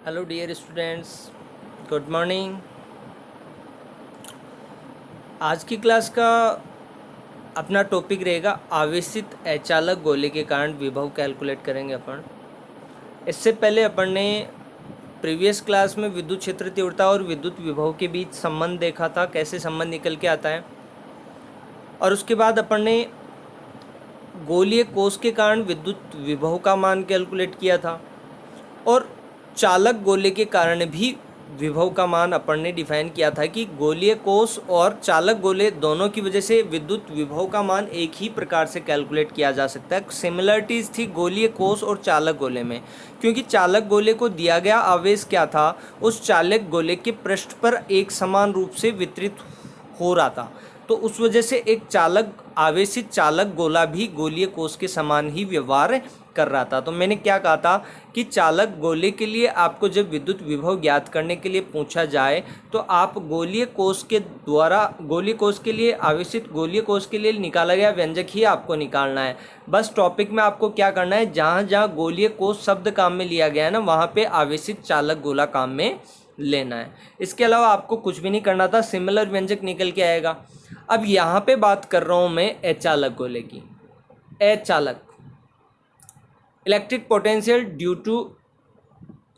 Hello dear students, good morning. आज की class का अपना टॉपिक रहेगा आवेशित अचालक गोले के कारण विभव कैलकुलेट करेंगे अपन। इससे पहले अपन ने प्रीवियस क्लास में विद्युत क्षेत्र तीव्रता और विद्युत विभव के बीच संबंध देखा था, कैसे संबंध निकल के आता है। और उसके बाद अपन ने गोलीय कोष के कारण विद्युत विभव का मान कैलकुलेट किया था और चालक गोले के कारण भी विभव का मान अपन ने डिफाइन किया था कि गोलीय कोष और चालक गोले दोनों की वजह से विद्युत विभव का मान एक ही प्रकार से कैलकुलेट किया जा सकता है। सिमिलरिटीज़ थी गोलीय कोष और चालक गोले में, क्योंकि चालक गोले को दिया गया आवेश क्या था, उस चालक गोले के पृष्ठ पर एक समान रूप से वितरित हो रहा था। तो उस वजह से एक चालक आवेशित चालक गोला भी गोलीय कोष के समान ही व्यवहार कर रहा था। तो मैंने क्या कहा था कि चालक गोले के लिए आपको जब विद्युत विभव ज्ञात करने के लिए पूछा जाए तो आप गोलीय कोष के द्वारा गोलीय कोष के लिए आवेशित गोलीय कोष के लिए निकाला गया व्यंजक ही आपको निकालना है। बस टॉपिक में आपको क्या करना है, जहाँ जहाँ गोलीय कोष शब्द काम में लिया गया है ना, वहाँ पे आवेशित चालक गोला काम में लेना है। इसके अलावा आपको कुछ भी नहीं करना था, सिमिलर व्यंजक निकल के आएगा। अब यहाँ पे बात कर रहा हूँ मैं अचालक गोले की। अचालक electric potential due to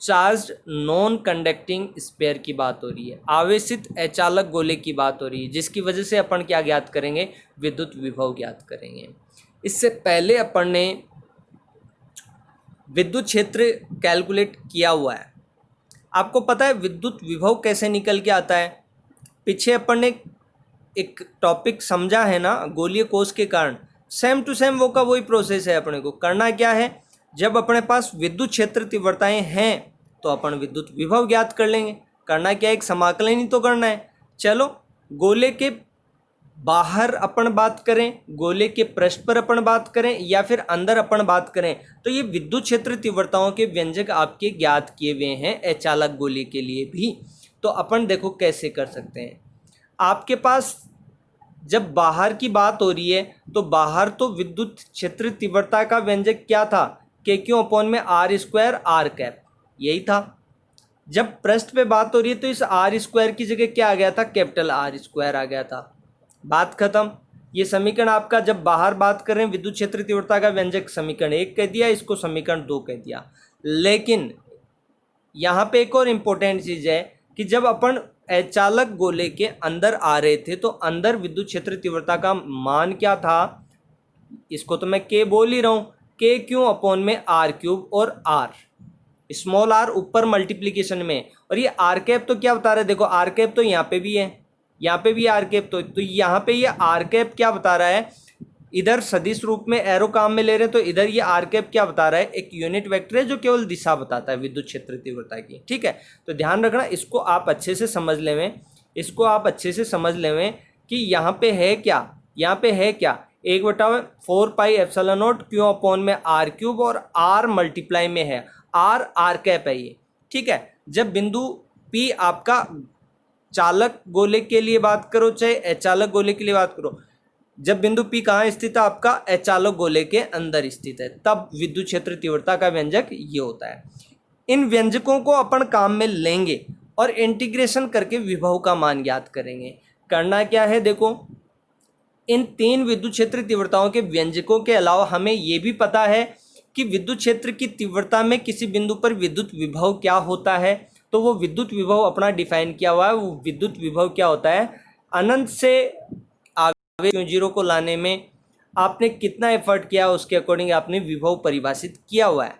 charged non conducting sphere की बात हो रही है। आवेशित अचालक गोले की बात हो रही है, जिसकी वजह से अपन क्या ज्ञात करेंगे, विद्युत विभव ज्ञात करेंगे। इससे पहले अपन ने विद्युत क्षेत्र कैलकुलेट किया हुआ है। आपको पता है विद्युत विभव कैसे निकल के आता है। पीछे अपन ने एक टॉपिक समझा है ना, गोलीय कोष के कारण। सेम टू सेम वो का वही प्रोसेस है। अपने को करना क्या है, जब अपने पास विद्युत क्षेत्र तीव्रताएं हैं तो अपन विद्युत विभव ज्ञात कर लेंगे। करना क्या है, एक समाकलन ही तो करना है। चलो, गोले के बाहर अपन बात करें, गोले के पृष्ठ पर अपन बात करें या फिर अंदर अपन बात करें, तो ये विद्युत क्षेत्र तीव्रताओं के व्यंजक आपके ज्ञात किए हुए हैं अचालक गोले के लिए भी। तो अपन देखो कैसे कर सकते हैं। आपके पास जब बाहर की बात हो रही है तो बाहर तो विद्युत क्षेत्र तीव्रता का व्यंजक क्या था, के क्यू अपॉन में आर स्क्वायर आर कैप, यही था। जब पृष्ठ पे बात हो रही है तो इस आर स्क्वायर की जगह क्या आ गया था, कैपिटल आर स्क्वायर आ गया था। बात खत्म। ये समीकरण आपका, जब बाहर बात कर रहे हैं विद्युत क्षेत्र तीव्रता का व्यंजक समीकरण 1 कह दिया, इसको समीकरण 2 कह दिया। लेकिन यहाँ पे एक और इम्पोर्टेंट चीज़ है कि जब अपन अचालक गोले के अंदर आ रहे थे तो अंदर विद्युत क्षेत्र तीव्रता का मान क्या था, इसको तो मैं के बोल ही रहा हूँ, के क्यू अपॉन में आर क्यूब और आर स्मॉल आर ऊपर मल्टीप्लीकेशन में। और ये आर कैप तो क्या बता रहा है, देखो आर कैप तो यहाँ पे भी है, यहाँ पे भी आर कैप, तो यहाँ पे ये आर कैप क्या बता रहा है, इधर सदिश रूप में एरो काम में ले रहे हैं तो इधर ये आर कैप क्या बता रहा है, एक यूनिट वेक्टर है जो केवल दिशा बताता है विद्युत क्षेत्र तीव्रता की। ठीक है, तो ध्यान रखना, इसको आप अच्छे से समझ लेवें, इसको आप अच्छे से समझ लेवें कि यहाँ पे है क्या, यहाँ पे है क्या, 1/4 pi epsilon not Q upon में आर क्यूब और आर मल्टीप्लाई में है, आर आर कैप है ये। ठीक है, जब बिंदु पी आपका चालक गोले के लिए बात करो चाहे अचालक गोले के लिए बात करो, जब बिंदु P कहाँ स्थित है, आपका अचालक गोले के अंदर स्थित है, तब विद्युत क्षेत्र तीव्रता का व्यंजक ये होता है। इन व्यंजकों को अपन काम में लेंगे और इंटीग्रेशन करके विभव का मान ज्ञात करेंगे। करना क्या है, देखो इन तीन विद्युत क्षेत्र तीव्रताओं के व्यंजकों के अलावा हमें ये भी पता है कि विद्युत क्षेत्र की तीव्रता में किसी बिंदु पर विद्युत विभव क्या होता है। तो वो विद्युत विभव अपना डिफाइन किया हुआ है। वो विद्युत विभव क्या होता है, अनंत से क्यू जीरो को लाने में आपने कितना एफर्ट किया, उसके अकॉर्डिंग आपने विभव परिभाषित किया हुआ है।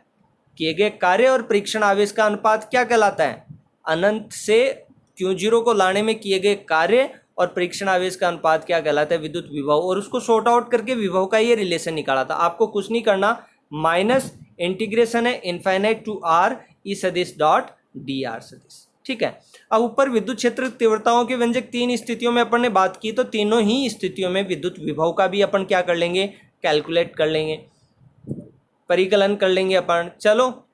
किए गए कार्य और परीक्षण आवेश का अनुपात क्या कहलाता है, अनंत से क्यू जीरो को लाने में किए गए कार्य और परीक्षण आवेश का अनुपात क्या कहलाता है, विद्युत विभव। और उसको शॉर्ट आउट करके विभव का ये रिलेशन निकाला था। आपको कुछ नहीं करना, माइनस इंटीग्रेशन है इनफाइनाइट टू आर ई सदिश डॉट डी आर सदिश। ठीक है, अब ऊपर विद्युत क्षेत्र तीव्रताओं के व्यंजक तीन स्थितियों में अपन ने बात की, तो तीनों ही स्थितियों में विद्युत विभव का भी अपन क्या कर लेंगे, कैलकुलेट कर लेंगे, परिकलन कर लेंगे अपन। चलो,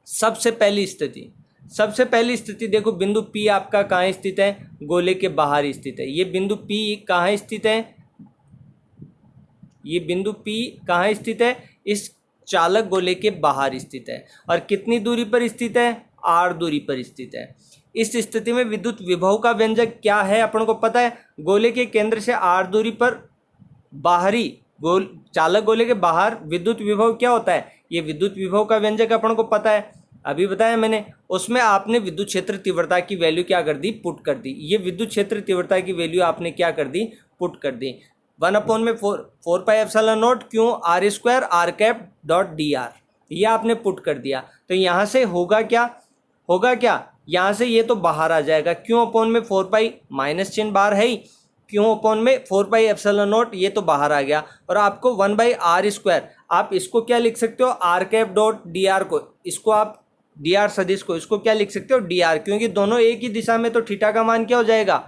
सबसे पहली स्थिति देखो, बिंदु P आपका कहाँ स्थित है, गोले के बाहर स्थित है। ये बिंदु P कहाँ स्थित है, ये बिंदु P कहाँ स्थित है, इस चालक गोले के बाहर स्थित है। और कितनी दूरी पर स्थित है, r दूरी पर स्थित है। इस स्थिति में विद्युत विभव का व्यंजक क्या है अपन को पता है। गोले के केंद्र से r दूरी पर बाहरी चालक गोले के बाहर विद्युत विभव क्या होता है, ये विद्युत विभव का व्यंजक अपन को पता है, अभी बताया मैंने। उसमें आपने विद्युत क्षेत्र तीव्रता की वैल्यू क्या कर दी, पुट कर दी। ये विद्युत क्षेत्र तीव्रता की वैल्यू आपने क्या कर दी, पुट कर दी। 1/4 पाई एप्सिलॉन नॉट क्यों r square r cap dot dr, ये आपने पुट कर दिया। तो यहाँ से होगा क्या, यहाँ से ये तो बाहर आ जाएगा, क्यों अपॉन में 4 पाई माइनस चिन्ह बाहर है ही, क्यों अपॉन में 4 पाई एप्सिलॉन नॉट, ये तो बाहर आ गया। और आपको 1/r स्क्वायर, आप इसको क्या लिख सकते हो, r कैप डॉट dr को, इसको आप dr सदिश को, इसको क्या लिख सकते हो, dr, क्योंकि दोनों एक ही दिशा में, तो थीटा का मान क्या हो जाएगा,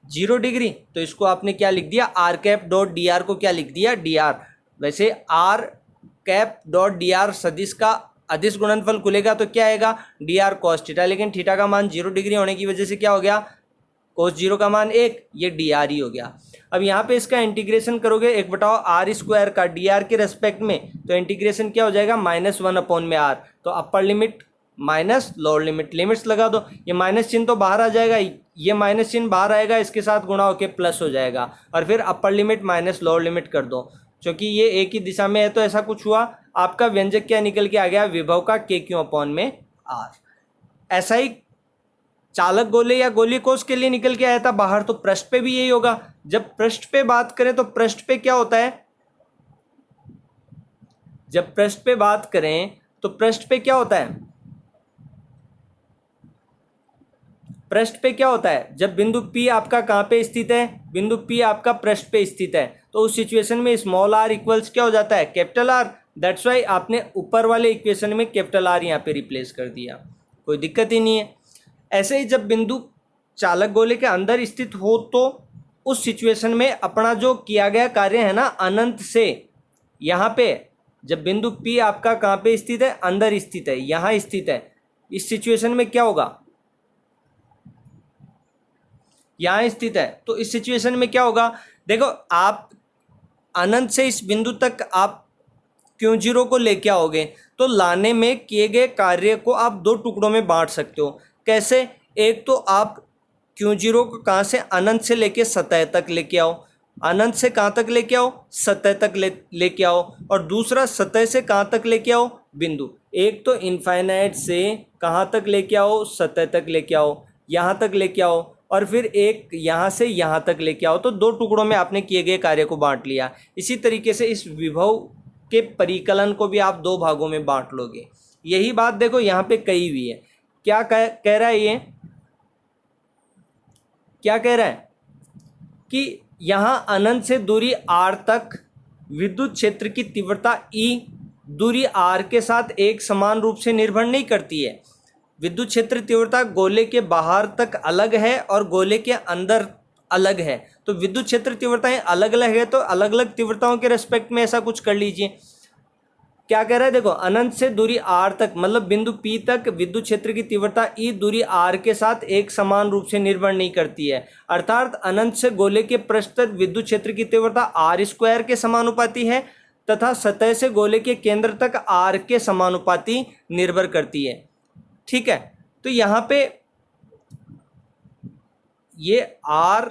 0 डिग्री। तो इसको आपने क्या लिख दिया, r कैप डॉट dr को क्या लिख दिया, dr। वैसे r कैप डॉट dr सदिश का अदिश गुणनफल खुलेगा तो क्या आएगा, dr cos थीटा, लेकिन थीटा का मान 0 डिग्री होने की वजह से क्या हो गया, cos 0 का मान 1, ये dr ही हो गया। अब यहाँ पे इसका इंटीग्रेशन करोगे 1/r स्क्वायर का dr के रेस्पेक्ट में, तो इंटीग्रेशन क्या हो जाएगा, -1/r। तो upper limit minus lower limit, limits लगा दो, ये माइनस चिन्ह तो बाहर आ जाएगा, ये माइनस चिन्ह बाहर आएगा, इसके साथ गुणा होके प्लस हो जाएगा, और फिर upper limit minus lower limit कर दो, क्योंकि ये एक ही दिशा में है तो ऐसा कुछ हुआ। आपका व्यंजक क्या निकल के आ गया, विभव का k क्यों अपॉन में r। ऐसा ही चालक गोले या गोलीय कोष के लिए निकल के आया था बाहर, तो पृष्ठ पे भी यही होगा। जब पृष्ठ पे बात करें तो पृष्ठ पे क्या होता है, जब पृष्ठ पे बात करें तो पृष्ठ पे क्या होता है, पृष्ठ पे क्या होता है, जब बिंदु P आपका कहाँ पे स्थित है, बिंदु P आपका पृष्ठ पे स्थित है, तो उस सिचुएशन में स्मॉल r इक्वल्स क्या हो जाता है, कैपिटल R। दैट्स वाई आपने ऊपर वाले इक्वेशन में कैपिटल R यहाँ पे रिप्लेस कर दिया, कोई दिक्कत ही नहीं है। ऐसे ही जब बिंदु चालक गोले के अंदर स्थित हो तो उस सिचुएशन में अपना जो किया गया कार्य है ना, अनंत से यहाँ पे, जब बिंदु P आपका कहाँ पे स्थित है, अंदर स्थित है, यहाँ स्थित है, इस सिचुएशन में क्या होगा, यहाँ स्थित है, तो इस सिचुएशन में क्या होगा, देखो आप अनंत से इस बिंदु तक आप Q0 को लेके आओगे तो लाने में किए गए कार्य को आप दो टुकड़ों में बांट सकते हो। कैसे, एक तो आप Q0 को कहाँ से, अनंत से लेके सतह तक लेके आओ, अनंत से कहाँ तक लेके आओ, सतह तक लेके आओ, और दूसरा सतह से कहाँ तक लेके आओ, बिंदु। एक तो इनफाइनाइट से कहाँ तक लेके आओ, सतह तक लेके आओ, यहाँ तक लेके आओ, और फिर एक यहाँ से यहाँ तक लेके आओ, तो दो टुकड़ों में आपने किए गए कार्य को बांट लिया। इसी तरीके से इस विभव के परिकलन को भी आप दो भागों में बांट लोगे। यही बात देखो यहाँ पे कही हुई है, क्या कह रहा है, ये क्या कह रहा है कि यहाँ अनंत से दूरी r तक विद्युत क्षेत्र की तीव्रता E दूरी r के साथ एक समान रूप से निर्भर नहीं करती है। विद्युत क्षेत्र तीव्रता गोले के बाहर तक अलग है और गोले के अंदर अलग है, तो विद्युत क्षेत्र तीव्रताएं अलग अलग है, तो अलग अलग तीव्रताओं के रेस्पेक्ट में ऐसा कुछ कर लीजिए। क्या कह रहा है, देखो अनंत से दूरी r तक, मतलब बिंदु P तक विद्युत क्षेत्र की तीव्रता E दूरी r के साथ एक समान रूप से निर्भर नहीं करती है, अर्थात अनंत से गोले के पृष्ठ तक विद्युत क्षेत्र की तीव्रता r स्क्वायर के समानुपाती है तथा सतह से गोले के केंद्र तक r के समानुपाती निर्भर करती है। ठीक है, तो यहाँ पे ये r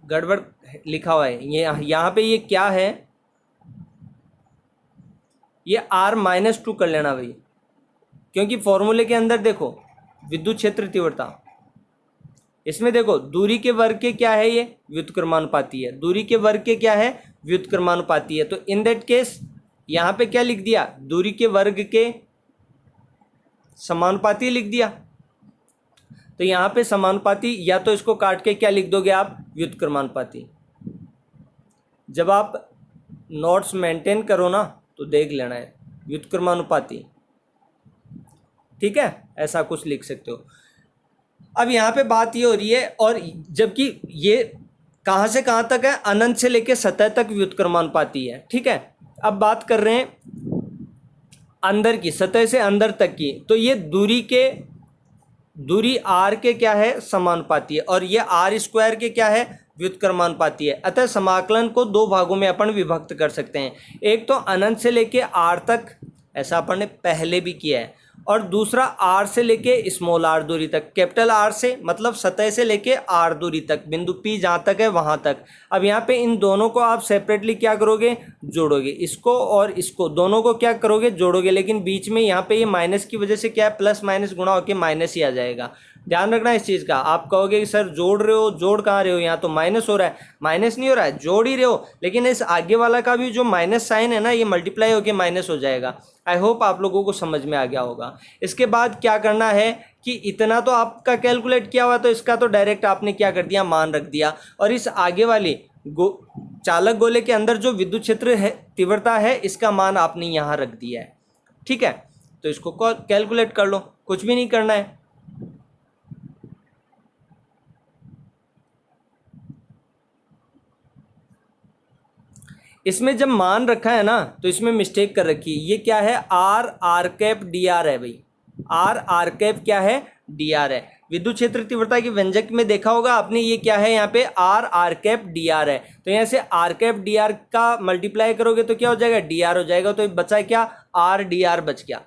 गड़बड़ लिखा हुआ है, ये यहाँ पे ये क्या है, ये r-2 कर लेना भाई, क्योंकि फॉर्मूले के अंदर देखो विद्युत क्षेत्र तीव्रता, इसमें देखो दूरी के वर्ग के क्या है, ये व्युत्क्रमानुपाती है, दूरी के वर्ग के क्या है, व्युत्क्रमानुपाती है। तो इन दैट केस यहाँ पे क्या लिख दिया, दूरी के वर्ग के समानुपाती लिख दिया। तो यहाँ पे समानुपाती, या तो इसको काट के क्या लिख दोगे आप, व्युत्क्रमानुपाती। जब आप नोट्स मेंटेन करो ना तो देख लेना है, व्युत्क्रमानुपाती, ठीक है, ऐसा कुछ लिख सकते हो। अब यहाँ पे बात ये हो रही है, और जबकि ये कहाँ से कहाँ तक है, अनंत से लेके सतह तक व्युत्क्रमानुपाती है। ठीक है, अब बात कर रहे हैं अंदर की, सतह से अंदर तक की, तो ये दूरी r के क्या है, समानुपाती है, और ये r स्क्वायर के क्या है, व्युत्क्रमानुपाती है। अतः समाकलन को दो भागों में अपन विभक्त कर सकते हैं, एक तो अनंत से लेके r तक, ऐसा अपन ने पहले भी किया है, और दूसरा आर से लेके स्मॉल आर दूरी तक, कैपिटल आर से मतलब सतह से लेके आर दूरी तक, बिंदु पी जहाँ तक है वहाँ तक। अब यहाँ पे इन दोनों को आप सेपरेटली क्या करोगे, जोड़ोगे, इसको और इसको दोनों को क्या करोगे, जोड़ोगे, लेकिन बीच में यहाँ पे ये माइनस की वजह से क्या है, प्लस माइनस गुणा होकर माइनस ही आ जाएगा। ध्यान रखना इस चीज़ का। आप कहोगे कि सर जोड़ रहे हो, जोड़ कहाँ रहे हो, यहाँ तो माइनस हो रहा है। माइनस नहीं हो रहा है, जोड़ ही रहे हो, लेकिन इस आगे वाला का भी जो माइनस साइन है ना, ये मल्टीप्लाई होकर माइनस हो जाएगा। आई होप आप लोगों को समझ में आ गया होगा। इसके बाद क्या करना है कि इतना तो आपका कैलकुलेट किया हुआ, तो इसका तो डायरेक्ट आपने क्या कर दिया, मान रख दिया। और इस आगे वाली चालक गोले के अंदर जो विद्युत क्षेत्र है, तीव्रता है, इसका मान आपने यहाँ रख दिया है। ठीक है, तो इसको कैलकुलेट कर लो, कुछ भी नहीं करना है। इसमें जब मान रखा है ना, तो इसमें मिस्टेक कर रखी है। ये क्या है, आर कैप डी आर है भाई। आर कैप क्या है, डी आर है। विद्युत क्षेत्र तीव्रता की व्यंजक में देखा होगा आपने, ये क्या है, यहाँ पे आर कैप डी आर है। तो यहाँ से आर कैप डी आर का मल्टीप्लाई करोगे तो क्या हो जाएगा, डी आर हो जाएगा। तो बचा क्या, आर डी आर बच गया।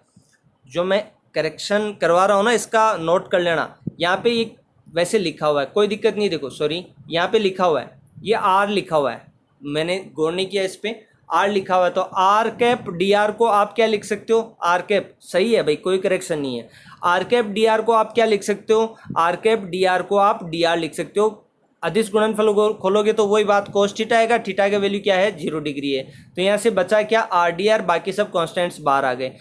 जो मैं करेक्शन करवा रहा हूँ ना, इसका नोट कर लेना। यहाँ पे ये वैसे लिखा हुआ है, कोई दिक्कत नहीं। देखो सॉरी, यहाँ पे लिखा हुआ है, ये आर लिखा हुआ है, मैंने गौर नहीं किया इस पे, आर लिखा हुआ है। तो आर कैप डी आर को आप क्या लिख सकते हो, आर कैप, सही है भाई, कोई करेक्शन नहीं है। आर कैप डी आर को आप क्या लिख सकते हो, आर कैप डी आर को आप डी आर लिख सकते हो। अदिश गुणनफल खोलोगे तो वही बात, कोस थीटा आएगा, थीटा का वैल्यू क्या है, 0 डिग्री है। तो यहाँ से बचा क्या, आर डी आर, बाकी सब कॉन्स्टेंट्स बाहर आ गए।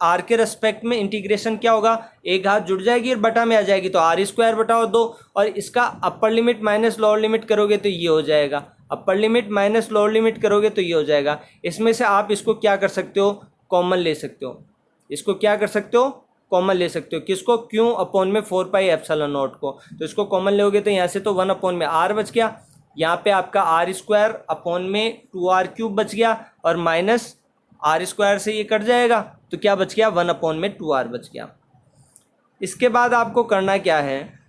आर के रेस्पेक्ट में इंटीग्रेशन क्या होगा, एक घात जुड़ जाएगी और बटा में आ जाएगी, तो आर स्क्वायर बटा 2, और इसका upper limit minus lower limit करोगे तो ये हो जाएगा। Upper limit minus lower limit करोगे तो ये हो जाएगा। इसमें से आप इसको क्या कर सकते हो, कॉमन ले सकते हो। इसको क्या कर सकते हो, कॉमन ले सकते हो। किसको, क्यों अपॉन में 4 पाई एप्सिलॉन नॉट को। तो इसको कॉमन लोगे तो यहाँ से तो 1 अपॉन में आर बच गया, यहाँ पे आपका आर स्क्वायर अपॉन में 2r क्यूब बच गया, और माइनस आर स्क्वायर से ये कट जाएगा, तो क्या बच गया, 1 अपॉन में 2r बच गया। इसके बाद आपको करना क्या है,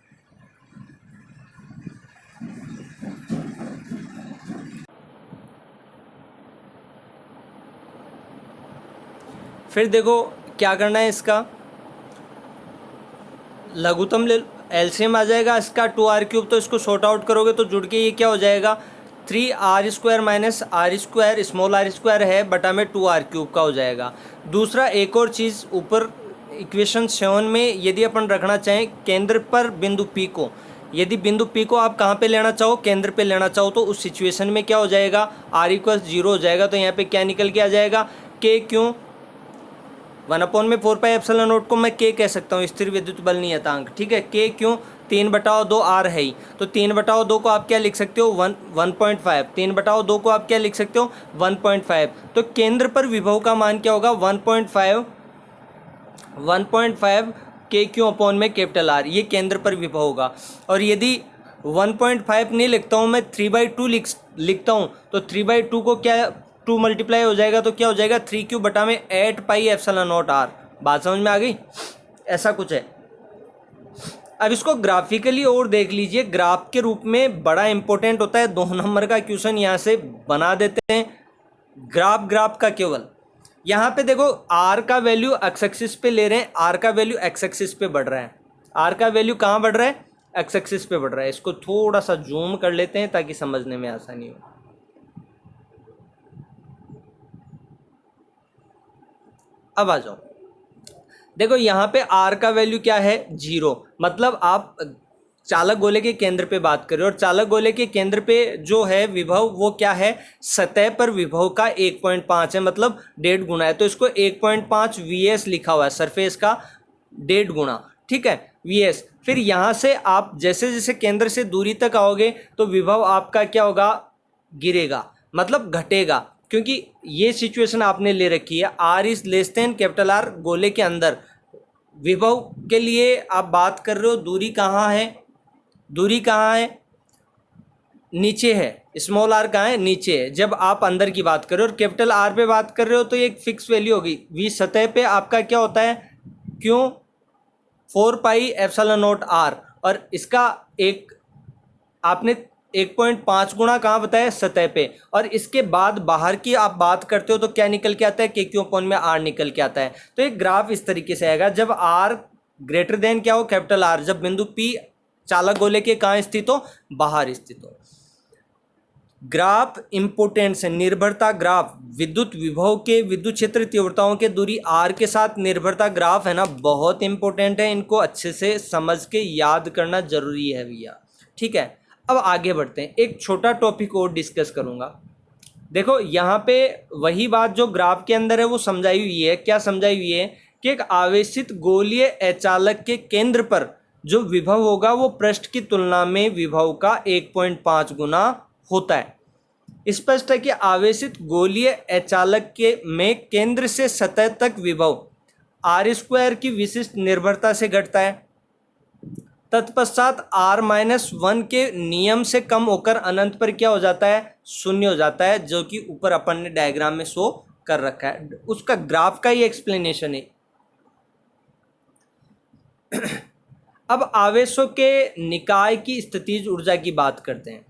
फिर देखो क्या करना है, इसका लघुत्तम एलसीएम आ जाएगा इसका 2r क्यूब। तो इसको शॉर्ट आउट करोगे तो जुड़ के ये क्या हो जाएगा, 3r square minus R square, small R square है, बटा में 2r क्यूब का हो जाएगा। दूसरा एक और चीज़, ऊपर इक्वेशन 7 में यदि अपन रखना चाहें केंद्र पर बिंदु P को, यदि बिंदु P को आप कहाँ पे लेना चाहो, केंद्र पे लेना चाहो, तो उस सिचुएशन में क्या हो जाएगा, r = 0 हो जाएगा। तो यहाँ पे क्या निकल के आ जाएगा, k, क्यों 1 अपॉन में 4 पाई एप्सिलॉन नॉट को मैं k कह सकता हूँ, स्थिर विद्युत बल नियतांक। ठीक है, k क्यों, 3/2 r है ही, तो 3/2 को आप क्या लिख सकते हो, 1.5। 3/2 को आप क्या लिख सकते हो, 1.5। तो केंद्र पर विभव का मान क्या होगा, 1.5 k क्यों अपॉन में कैपिटल R, ये केंद्र पर विभव होगा। और यदि 1.5 नहीं लिखता हूँ मैं, 3/2 लिखता हूँ, तो 3/2 को क्या 2 मल्टीप्लाई हो जाएगा, तो क्या हो जाएगा, 3 क्यूब बटा में 8 पाई एप्सिलॉन नॉट r। बात समझ में आ गई, ऐसा कुछ है। अब इसको ग्राफिकली और देख लीजिए, ग्राफ के रूप में बड़ा इंपॉर्टेंट होता है। 2 नंबर का क्वेश्चन यहाँ से बना देते हैं, ग्राफ का केवल। यहाँ पे देखो r का वैल्यू एक्स एक्सिस पे ले रहे हैं, r का वैल्यू एक्स एक्सिस पे बढ़ रहा है। r का वैल्यू कहाँ बढ़ रहा है, एक्स एक्सिस पे बढ़ रहा है। इसको थोड़ा सा जूम कर लेते हैं ताकि समझने में आसानी हो। अब आ जाओ, देखो यहाँ पे r का वैल्यू क्या है, 0। मतलब आप चालक गोले के केंद्र पे बात कर रहे हो, और चालक गोले के केंद्र पे जो है विभव वो क्या है, सतह पर विभव का 1.5 है, मतलब 1.5 गुना है। तो इसको 1.5 VS लिखा हुआ है, सरफेस का 1.5 गुना। ठीक है, VS। फिर यहाँ से आप जैसे जैसे केंद्र से दूरी तक आओगे तो विभव आपका क्या होगा, गिरेगा, मतलब घटेगा, क्योंकि ये सिचुएशन आपने ले रखी है, R is less than capital R गोले के अंदर। विभव के लिए आप बात कर रहे हो, दूरी कहाँ है, दूरी कहाँ है, नीचे है। स्मॉल r कहाँ है, नीचे है, जब आप अंदर की बात कर रहे हो। और कैपिटल R पे बात कर रहे हो तो ये एक फिक्स वैल्यू होगी। V सतह पे आपका क्या होता है, क्यों 4 पाई एप्सिलॉन नॉट r, और इसका एक आपने 1.5 गुना कहाँ बताया, सतह पे। और इसके बाद बाहर की आप बात करते हो तो क्या निकल के आता है, के क्यू अपॉन में आर निकल के आता है। तो एक ग्राफ इस तरीके से आएगा, जब आर ग्रेटर देन क्या हो, कैपिटल आर, जब बिंदु पी चालक गोले के कहाँ स्थित हो, बाहर स्थित हो। ग्राफ इंपोर्टेंस है, निर्भरता ग्राफ, विद्युत विभव के विद्युत क्षेत्र तीव्रताओं के दूरी आर के साथ निर्भरता ग्राफ है ना, बहुत इंपॉर्टेंट है। इनको अच्छे से समझ के याद करना जरूरी है भैया, ठीक है। अब आगे बढ़ते हैं, एक छोटा टॉपिक और डिस्कस करूंगा। देखो यहाँ पे वही बात जो ग्राफ के अंदर है वो समझाई हुई है। क्या समझाई हुई है कि एक आवेशित गोलीय अचालक के केंद्र पर जो विभव होगा वो पृष्ठ की तुलना में विभव का 1.5 गुना होता है। स्पष्ट है कि आवेशित गोलीय अचालक के में केंद्र से सतह तक विभव r² की विशिष्ट निर्भरता से घटता है। तत्पश्चात r-1 के नियम से कम होकर अनंत पर क्या हो जाता है, शून्य हो जाता है, जो कि ऊपर अपन ने डायग्राम में शो कर रखा है। उसका ग्राफ का ही एक्सप्लेनेशन है। अब आवेशों के निकाय की स्थितिज ऊर्जा की बात करते हैं।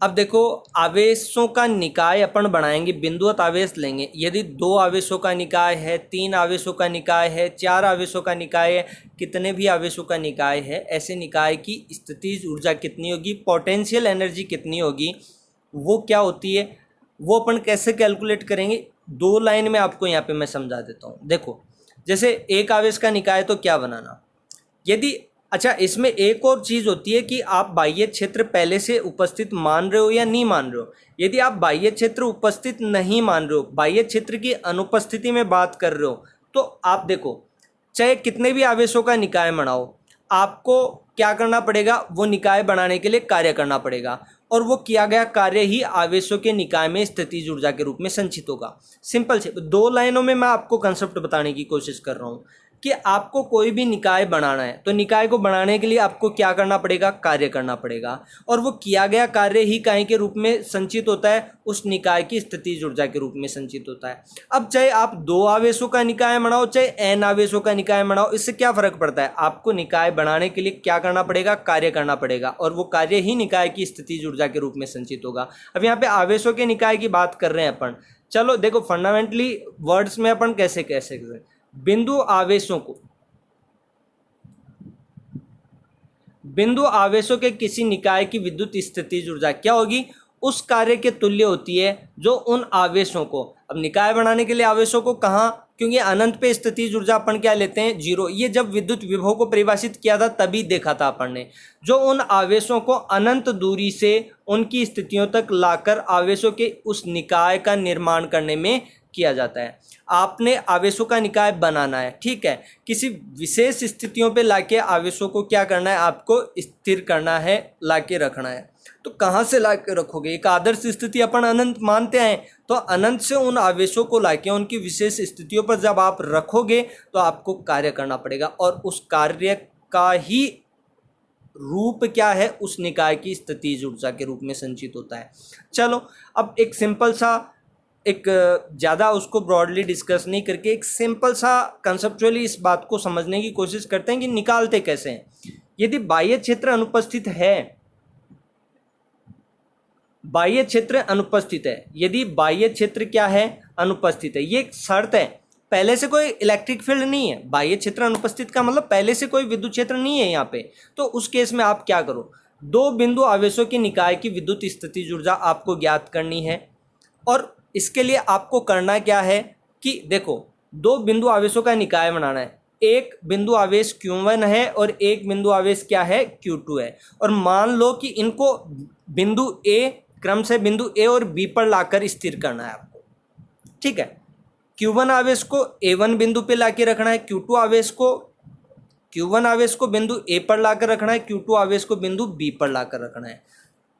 अब देखो, आवेशों का निकाय अपन बनाएंगे, बिंदुवत आवेश लेंगे। यदि 2 आवेशों का निकाय है, 3 आवेशों का निकाय है, 4 आवेशों का निकाय है, कितने भी आवेशों का निकाय है, ऐसे निकाय की स्थितिज ऊर्जा कितनी होगी, पोटेंशियल एनर्जी कितनी होगी, वो क्या होती है, वो अपन कैसे कैलकुलेट करेंगे, 2 लाइन में आपको यहाँ पे मैं समझा देता हूँ। देखो, जैसे एक आवेश का निकाय तो क्या बनाना, यदि अच्छा, इसमें एक और चीज़ होती है कि आप बाह्य क्षेत्र पहले से उपस्थित मान रहे हो या नहीं मान रहे हो। यदि आप बाह्य क्षेत्र उपस्थित नहीं मान रहे हो, बाह्य क्षेत्र की अनुपस्थिति में बात कर रहे हो, तो आप देखो, चाहे कितने भी आवेशों का निकाय बनाओ, आपको क्या करना पड़ेगा, वो निकाय बनाने के लिए कार्य करना पड़ेगा, और वो किया गया कार्य ही आवेशों के निकाय में स्थितिज ऊर्जा के रूप में संचित होगा। सिंपल से 2 लाइनों में मैं आपको कंसेप्ट बताने की कोशिश कर रहा हूँ कि आपको कोई भी निकाय बनाना है, तो निकाय को बनाने के लिए आपको क्या करना पड़ेगा, कार्य करना पड़ेगा, और वो किया गया कार्य ही काय के रूप में संचित होता है, उस निकाय की स्थितिज ऊर्जा के रूप में संचित होता है। अब चाहे आप 2 आवेशों का निकाय बनाओ, चाहे n आवेशों का निकाय बनाओ, इससे क्या फर्क पड़ता है, आपको निकाय बनाने के लिए क्या करना पड़ेगा, कार्य करना पड़ेगा, और वो कार्य ही निकाय की स्थितिज ऊर्जा के रूप में संचित होगा। अब यहाँ पे आवेशों के निकाय की बात कर रहे हैं अपन। चलो देखो, फंडामेंटली वर्ड्स में अपन कैसे बिंदु आवेशों के किसी निकाय की विद्युत स्थितिज ऊर्जा क्या होगी, उस कार्य के तुल्य होती है जो उन आवेशों को, अब निकाय बनाने के लिए आवेशों को कहाँ, क्योंकि अनंत पे स्थितिज ऊर्जा अपन क्या लेते हैं, 0। ये जब विद्युत विभव को परिभाषित किया था तभी देखा था अपन ने, जो उन आवेशों को अनंत दूरी से उनकी स्थितियों तक लाकर आवेशों के उस निकाय का निर्माण करने में किया जाता है। आपने आवेशों का निकाय बनाना है, ठीक है, किसी विशेष स्थितियों पे लाके आवेशों को क्या करना है, आपको स्थिर करना है, लाके रखना है। तो कहाँ से लाके रखोगे, एक आदर्श स्थिति अपन अनंत मानते हैं, तो अनंत से उन आवेशों को लाके उनकी विशेष स्थितियों पर जब आप रखोगे तो आपको कार्य करना पड़ेगा, और उस कार्य का ही रूप क्या है, उस निकाय की स्थितिज ऊर्जा के रूप में संचित होता है। चलो, अब एक सिंपल सा, एक ज़्यादा उसको ब्रॉडली डिस्कस नहीं करके एक सिंपल सा कंसेप्चुअली इस बात को समझने की कोशिश करते हैं कि निकालते कैसे हैं। यदि बाह्य क्षेत्र अनुपस्थित है, बाह्य क्षेत्र अनुपस्थित है, यदि बाह्य क्षेत्र क्या है, अनुपस्थित है, ये एक शर्त है, पहले से कोई इलेक्ट्रिक फील्ड नहीं है, बाह्य क्षेत्र अनुपस्थित का मतलब पहले से कोई विद्युत क्षेत्र नहीं है यहाँ पे, तो उस केस में आप क्या करो, 2 बिंदु आवेशों के निकाय की विद्युत स्थितिज ऊर्जा आपको ज्ञात करनी है। और इसके लिए आपको करना क्या है कि देखो, 2 बिंदु आवेशों का निकाय बनाना है, एक बिंदु आवेश Q1 है और एक बिंदु आवेश क्या है, Q2 है, और मान लो कि इनको बिंदु A, क्रम से बिंदु A और B पर लाकर स्थिर करना है आपको, ठीक है। Q1 आवेश को A1 बिंदु पे लाके रखना है, Q1 आवेश को बिंदु A पर लाकर रखना है, Q2 आवेश को बिंदु B पर लाकर रखना है,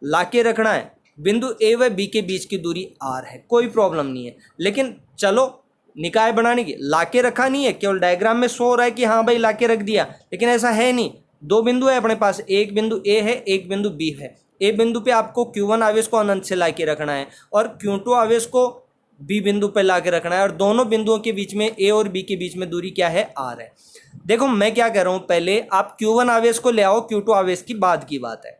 लाके रखना है। बिंदु A व B के बीच की दूरी R है, कोई प्रॉब्लम नहीं है। लेकिन चलो, निकाय बनाने की लाके रखा नहीं है, केवल डायग्राम में शो हो रहा है कि हाँ भाई लाके रख दिया, लेकिन ऐसा है नहीं। 2 बिंदु है अपने पास, एक बिंदु A है, एक बिंदु B है। A बिंदु पे आपको Q1 आवेश को अनंत से लाके रखना है और Q2 आवेश को बी बिंदु पे ला के रखना है, और दोनों बिंदुओं के बीच में ए और बी के बीच में दूरी क्या है, आर है। देखो मैं क्या कह रहा हूं, पहले आप Q1 आवेश को ले आओ, Q2 आवेश की बाद की बात है।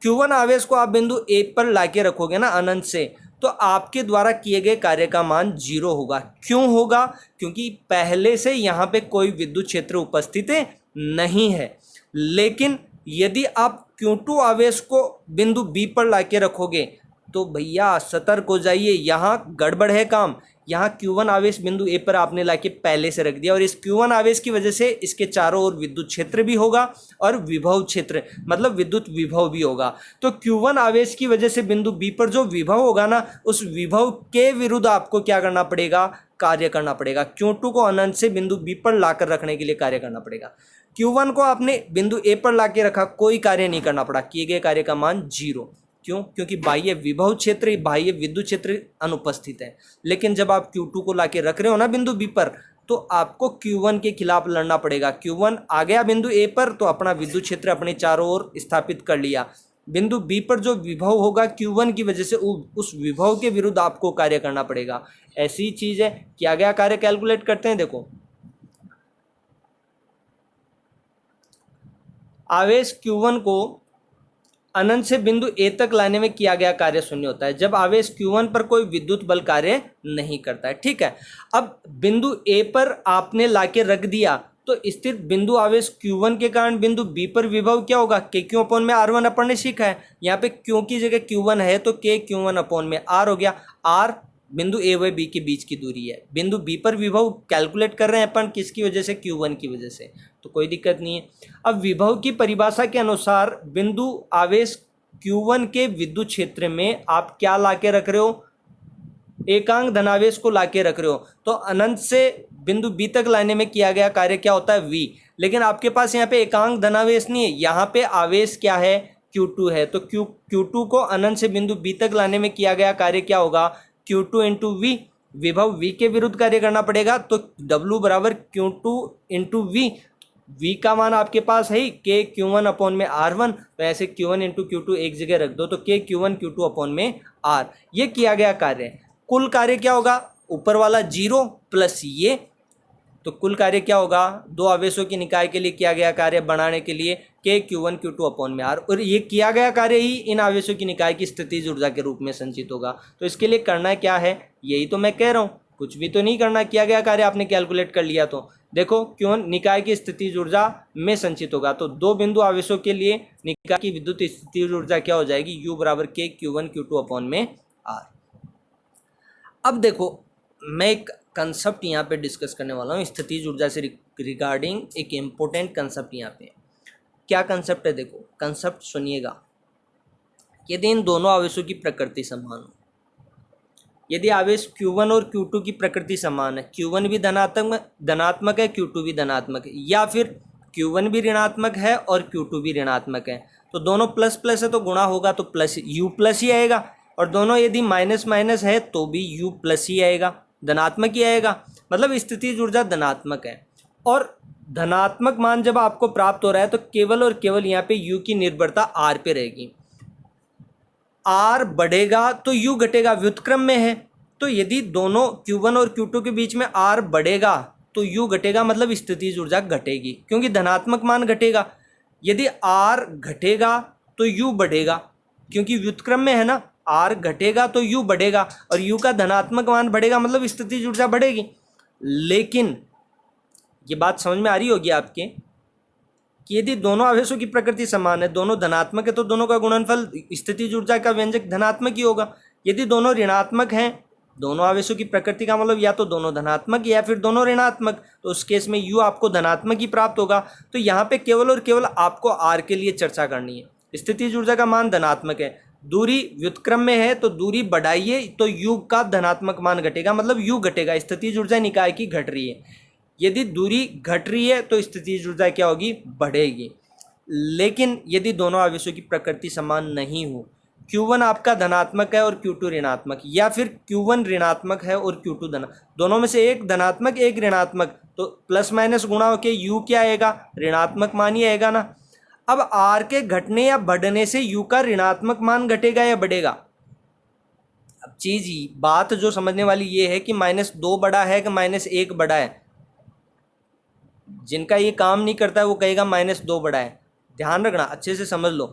Q1 आवेश को आप बिंदु ए पर लाके रखोगे ना अनंत से, तो आपके द्वारा किए गए कार्य का मान 0 होगा। क्यों होगा? क्योंकि पहले से यहां पे कोई विद्युत क्षेत्र उपस्थित नहीं है। लेकिन यदि आप Q2 आवेश को बिंदु बी पर लाके रखोगे तो भैया सतर्क हो जाइए, यहाँ गड़बड़ है काम। यहाँ Q1 आवेश बिंदु ए पर आपने लाके पहले से रख दिया, और इस Q1 आवेश की वजह से इसके चारों ओर विद्युत क्षेत्र भी होगा और विभव क्षेत्र मतलब विद्युत विभव भी होगा। तो Q1 आवेश की वजह से बिंदु बी पर जो विभव होगा ना, उस विभव के विरुद्ध आपको क्या करना पड़ेगा, कार्य करना पड़ेगा। Q2 को अनंत से बिंदु बी पर लाकर रखने के लिए कार्य करना पड़ेगा। Q1 को आपने बिंदु ए पर लाके रखा, कोई कार्य नहीं करना पड़ा, किए गए कार्य का मान 0। क्यों? क्योंकि बाह्य विभव क्षेत्र, बाह्य विद्युत क्षेत्र अनुपस्थित है। लेकिन जब आप Q2 को लाके रख रहे हो ना बिंदु बी पर, तो आपको Q1 के खिलाफ लड़ना पड़ेगा। Q1 आ गया बिंदु ए पर, तो अपना विद्युत क्षेत्र अपने चारों ओर स्थापित कर लिया। बिंदु बी पर जो विभव होगा Q1 की वजह से, उस विभव के विरुद्ध आपको कार्य करना पड़ेगा। ऐसी चीज है। किया गया कार्य कैलकुलेट करते हैं। देखो आवेश Q1 को अनंत से बिंदु ए तक लाने में किया गया कार्य शून्य होता है जब आवेश Q1 पर कोई विद्युत बल कार्य नहीं करता है। ठीक है, अब बिंदु ए पर आपने लाके रख दिया, तो स्थिर बिंदु आवेश Q1 के कारण बिंदु बी पर विभव क्या होगा, के क्यू अपॉन में R1 अपन ने सीखा है। यहाँ पे क्यू की जगह Q1 है तो के Q1 अपॉन में R हो गया। R बिंदु ए व बी के बीच की दूरी है। बिंदु बी पर विभव कैलकुलेट कर रहे हैं अपन, किसकी वजह से, Q1 की वजह से, तो कोई दिक्कत नहीं है। अब विभव की परिभाषा के अनुसार बिंदु आवेश Q1 के विद्युत क्षेत्र में आप क्या लाके रख रहे हो, एकांक धनावेश को लाके रख रहे हो। तो अनंत से बिंदु बी तक लाने में किया गया कार्य क्या होता है, V। लेकिन आपके पास यहाँ पे एकांक धनावेश नहीं है, यहाँ पे आवेश क्या है, Q2 है। तो Q2 को अनंत से बिंदु बी तक लाने में किया गया कार्य क्या होगा, Q2 इंटू वी। विभव V के विरुद्ध कार्य करना पड़ेगा, तो W बराबर Q2 इंटू वी। V का मान आपके पास है के Q1 अपॉन में R1, तो ऐसे Q1 इंटू Q2 एक जगह रख दो, तो के Q1 Q2 अपॉन में R। ये किया गया कार्य। कुल कार्य क्या होगा, ऊपर वाला 0 प्लस ये, तो कुल कार्य क्या होगा, दो आवेशों की निकाय के लिए किया गया कार्य बनाने के लिए के Q1 Q2 अपॉन में R, और ये किया गया कार्य ही इन आवेशों की निकाय की स्थितिज ऊर्जा के रूप में संचित होगा। तो इसके लिए करना क्या है, यही तो मैं कह रहा हूँ, कुछ भी तो नहीं करना, किया गया कार्य आपने कैलकुलेट कर लिया। तो देखो क्यों निकाय की स्थितिज ऊर्जा में संचित होगा, तो दो बिंदु आवेशों के लिए निकाय की विद्युत स्थितिज ऊर्जा क्या हो जाएगी, U बराबर के Q1 Q2 अपॉन में R। अब देखो मैं एक कंसेप्ट यहाँ पे डिस्कस करने वाला हूँ स्थितिज ऊर्जा से रिगार्डिंग, एक इम्पोर्टेंट कंसेप्ट यहाँ पे। क्या कंसेप्ट है, देखो कंसेप्ट सुनिएगा। यदि इन दोनों आवेशों की प्रकृति समान हो, यदि आवेश Q1 और Q2 की प्रकृति समान है, Q1 भी धनात्मक है, Q2 भी धनात्मक है, या फिर Q1 भी ऋणात्मक है और Q2 भी ऋणात्मक है, तो दोनों प्लस प्लस है तो गुणा होगा तो प्लस U प्लस ही आएगा, और दोनों यदि माइनस माइनस है तो भी U प्लस ही आएगा, धनात्मक ही आएगा। मतलब स्थितिज ऊर्जा धनात्मक है। और धनात्मक मान जब आपको प्राप्त हो रहा है तो केवल और केवल यहाँ पे U की निर्भरता R पे रहेगी। R बढ़ेगा तो U घटेगा, व्युत्क्रम में है। तो यदि दोनों Q1 और Q2 के बीच में R बढ़ेगा तो U घटेगा, मतलब स्थितिज ऊर्जा घटेगी, क्योंकि धनात्मक मान घटेगा। यदि R घटेगा तो U बढ़ेगा, क्योंकि व्युत्क्रम में है ना, R घटेगा तो U बढ़ेगा, और U का धनात्मक मान बढ़ेगा, मतलब स्थितिज ऊर्जा बढ़ेगी। लेकिन ये बात समझ में आ रही होगी आपके कि यदि दोनों आवेशों की प्रकृति समान है, दोनों धनात्मक है, तो दोनों का गुणनफल स्थितिज ऊर्जा का व्यंजक धनात्मक ही होगा। यदि दोनों ऋणात्मक हैं, दोनों आवेशों की प्रकृति का मतलब या तो दोनों धनात्मक या फिर दोनों ऋणात्मक, तो उस केस में U आपको धनात्मक ही प्राप्त होगा। तो यहाँ पे केवल और केवल आपको R के लिए चर्चा करनी है। स्थितिज ऊर्जा का मान धनात्मक है, दूरी व्युत्क्रम में है तो दूरी बढ़ाइए तो U का धनात्मक मान घटेगा, मतलब U घटेगा, स्थितिज ऊर्जा निकाय की घट रही है। यदि दूरी घट रही है तो स्थितिज ऊर्जा क्या होगी, बढ़ेगी। लेकिन यदि दोनों आवेशों की प्रकृति समान नहीं हो, Q1 आपका धनात्मक है और Q2 ऋणात्मक, या फिर Q1 ऋणात्मक है और Q2 दोनों में से एक धनात्मक एक ऋणात्मक, तो प्लस माइनस गुणा होके U क्या आएगा, ऋणात्मक मान ही आएगा ना। अब R के घटने या बढ़ने से U का ऋणात्मक मान घटेगा या बढ़ेगा, अब चीज़ बात जो समझने वाली ये है कि -2 बड़ा है कि -1 बड़ा है। जिनका ये काम नहीं करता है वो कहेगा -2 बड़ा है। ध्यान रखना, अच्छे से समझ लो।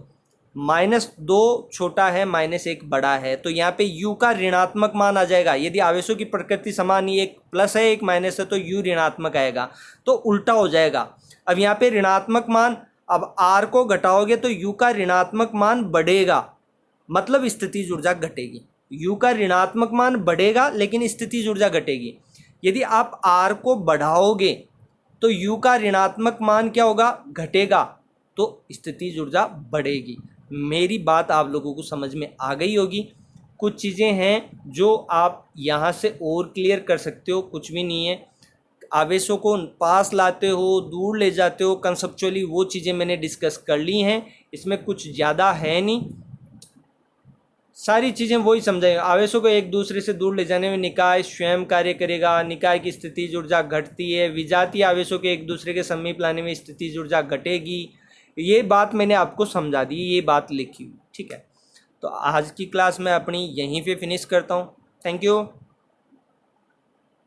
-2 छोटा है, -1 बड़ा है, तो यहाँ पे u का ऋणात्मक मान आ जाएगा। यदि आवेशों की प्रकृति समान ही, एक प्लस है एक माइनस है, तो u ऋणात्मक आएगा, तो उल्टा हो जाएगा। अब यहाँ पे ऋणात्मक मान, अब r को घटाओगे तो u का ऋणात्मक मान बढ़ेगा, मतलब स्थितिज ऊर्जा घटेगी। u का ऋणात्मक मान बढ़ेगा लेकिन स्थितिज ऊर्जा घटेगी। यदि आप r को बढ़ाओगे तो u का ऋणात्मक मान क्या होगा, घटेगा, तो स्थितिज ऊर्जा बढ़ेगी। मेरी बात आप लोगों को समझ में आ गई होगी। कुछ चीज़ें हैं जो आप यहाँ से और क्लियर कर सकते हो, कुछ भी नहीं है। आवेशों को पास लाते हो, दूर ले जाते हो, कंसेप्चुअली वो चीज़ें मैंने डिस्कस कर ली हैं, इसमें कुछ ज़्यादा है नहीं, सारी चीज़ें वही समझाएंगे। आवेशों को एक दूसरे से दूर ले जाने में निकाय स्वयं कार्य करेगा, निकाय की स्थितिज ऊर्जा घटती है, विजातीय आवेशों के एक दूसरे के समीप लाने में स्थितिज ऊर्जा घटेगी। ये बात मैंने आपको समझा दी, ये बात लिखी हुई, ठीक है। तो आज की क्लास मैं अपनी यहीं पे फिनिश करता हूँ। Thank you.